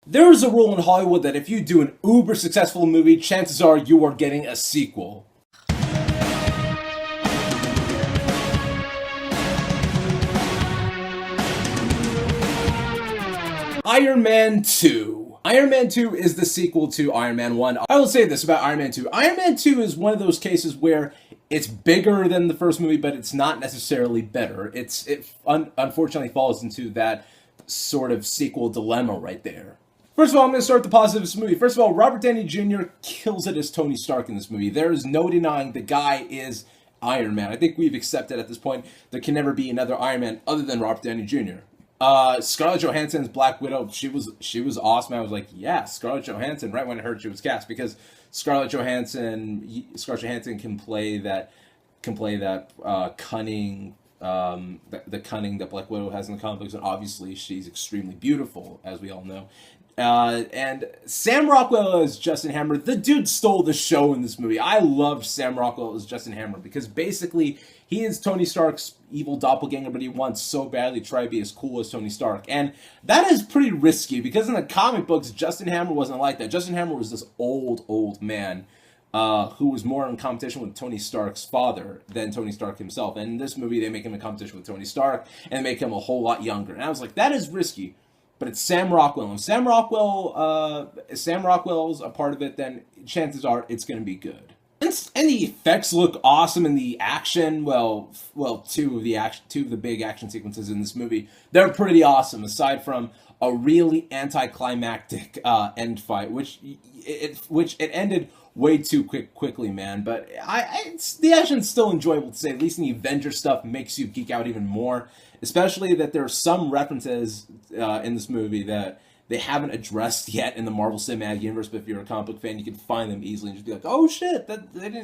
There is a rule in Hollywood that if you do an uber successful movie, chances are you are getting a sequel. Iron Man 2. Iron Man 2 is the sequel to Iron Man 1. I will say this about Iron Man 2. Iron Man 2 is one of those cases where it's bigger than the first movie, but it's not necessarily better. Unfortunately falls into that sort of sequel dilemma right there. First of all, I'm going to start with the positives of this movie. First of all, Robert Downey Jr. kills it as Tony Stark in this movie. There is no denying the guy is Iron Man. I think we've accepted at this point there can never be another Iron Man other than Robert Downey Jr. Scarlett Johansson's Black Widow, she was awesome. I was like, yeah, Scarlett Johansson. Right when I heard she was cast, because Scarlett Johansson can play that cunning, the cunning that Black Widow has in the comic books, and obviously she's extremely beautiful, as we all know. And Sam Rockwell as Justin Hammer. The dude stole the show in this movie. I loved Sam Rockwell as Justin Hammer because basically he is Tony Stark's evil doppelganger, but he wants so badly to try to be as cool as Tony Stark. And that is pretty risky because in the comic books, Justin Hammer wasn't like that. Justin Hammer was this old man who was more in competition with Tony Stark's father than Tony Stark himself. And in this movie, they make him in competition with Tony Stark and make him a whole lot younger. And I was like, that is risky. But it's Sam Rockwell. And Sam Rockwell's a part of it, then chances are it's going to be good. And the effects look awesome, and the action, two of the big action sequences in this movie, they're pretty awesome, aside from a really anticlimactic end fight, which it ended way too quickly, man. But the action's still enjoyable to say. At least in the Avenger stuff makes you geek out even more. Especially that there are some references in this movie that they haven't addressed yet in the Marvel Cinematic Universe. But if you're a comic book fan, you can find them easily and just be like, "Oh shit,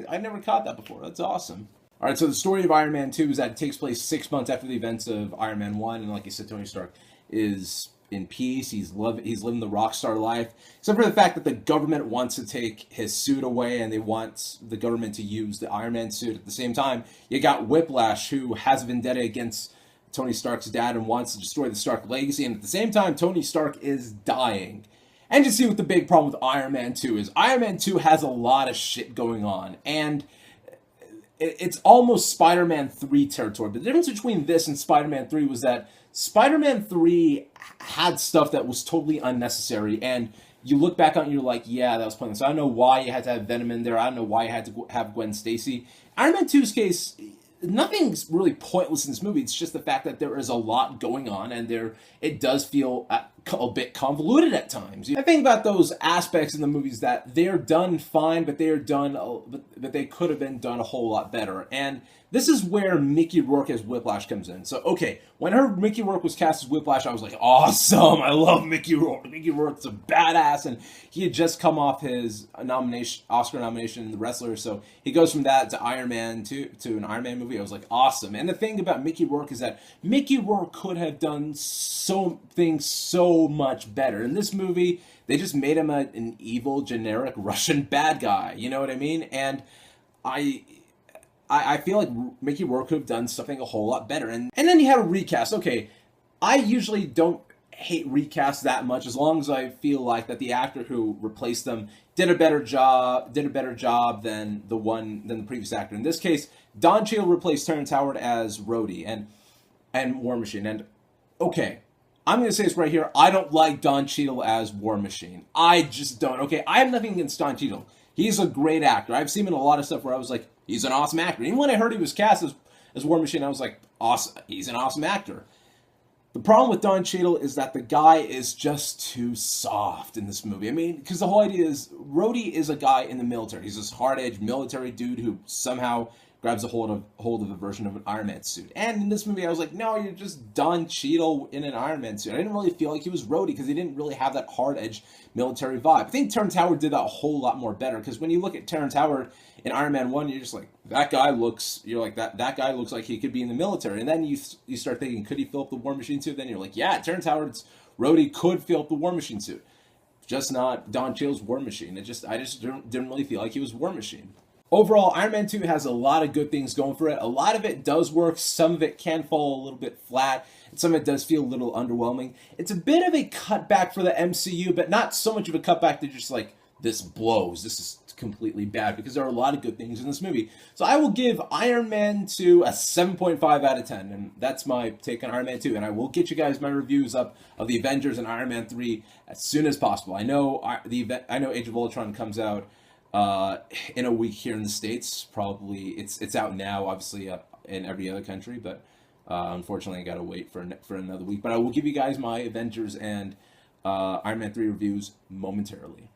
I never caught that before. That's awesome." All right, so the story of Iron Man 2 is that it takes place 6 months after the events of Iron Man 1, and like you said, Tony Stark is in peace. He's living the rock star life, except for the fact that the government wants to take his suit away, and they want the government to use the Iron Man suit. At the same time, you got Whiplash, who has a vendetta against Tony Stark's dad and wants to destroy the Stark legacy, and at the same time, Tony Stark is dying. And you see what the big problem with Iron Man 2 is. Iron Man 2 has a lot of shit going on, and it's almost Spider-Man 3 territory. But the difference between this and Spider-Man 3 was that Spider-Man 3 had stuff that was totally unnecessary, and you look back on it and you're like, yeah, that was pointless. I don't know why you had to have Venom in there. I don't know why you had to have Gwen Stacy. Iron Man 2's case, nothing's really pointless in this movie. It's just the fact that there is a lot going on, and it does feel a bit convoluted at times. I think about those aspects in the movies that they're done fine, but but they could have been done a whole lot better. And this is where Mickey Rourke as Whiplash comes in. So, okay, when I heard Mickey Rourke was cast as Whiplash, I was like, awesome! I love Mickey Rourke. Mickey Rourke's a badass, and he had just come off his Oscar nomination in The Wrestler, so he goes from that to Iron Man to an Iron Man movie. I was like, awesome. And the thing about Mickey Rourke is that Mickey Rourke could have done things so much better. In this movie, they just made him an evil, generic Russian bad guy. You know what I mean? And I feel like Mickey Rourke could have done something a whole lot better. And then he had a recast. Okay, I usually don't hate recasts that much as long as I feel like that the actor who replaced them did a better job than the previous actor. In this case, Don Cheadle replaced Terrence Howard as Rhodey and War Machine. And okay, I'm going to say this right here. I don't like Don Cheadle as War Machine. I just don't. Okay, I have nothing against Don Cheadle. He's a great actor. I've seen him in a lot of stuff where I was like, he's an awesome actor. Even when I heard he was cast as War Machine, I was like, awesome. He's an awesome actor. The problem with Don Cheadle is that the guy is just too soft in this movie. I mean, because the whole idea is, Rhodey is a guy in the military. He's this hard-edged military dude who somehow grabs a hold of a version of an Iron Man suit. And in this movie, I was like, no, you're just Don Cheadle in an Iron Man suit. I didn't really feel like he was Rhodey because he didn't really have that hard-edged military vibe. I think Terrence Howard did that a whole lot more better, because when you look at Terrence Howard in Iron Man 1, you're just like, that guy looks like he could be in the military. And then you start thinking, could he fill up the War Machine suit? Then you're like, yeah, Terrence Howard's Rhodey could fill up the War Machine suit. Just not Don Cheadle's War Machine. I just didn't really feel like he was War Machine. overall, Iron Man 2 has a lot of good things going for it. A lot of it does work. Some of it can fall a little bit flat. And some of it does feel a little underwhelming. It's a bit of a cutback for the MCU, but not so much of a cutback that just like, this blows. This is completely bad, because there are a lot of good things in this movie. So I will give Iron Man 2 a 7.5 out of 10, and that's my take on Iron Man 2. And I will get you guys my reviews up of the Avengers and Iron Man 3 as soon as possible. I know Age of Ultron comes out in a week here in the States. Probably it's out now, obviously, in every other country, but unfortunately I gotta wait for another week. But I will give you guys my Avengers and Iron Man 3 reviews momentarily.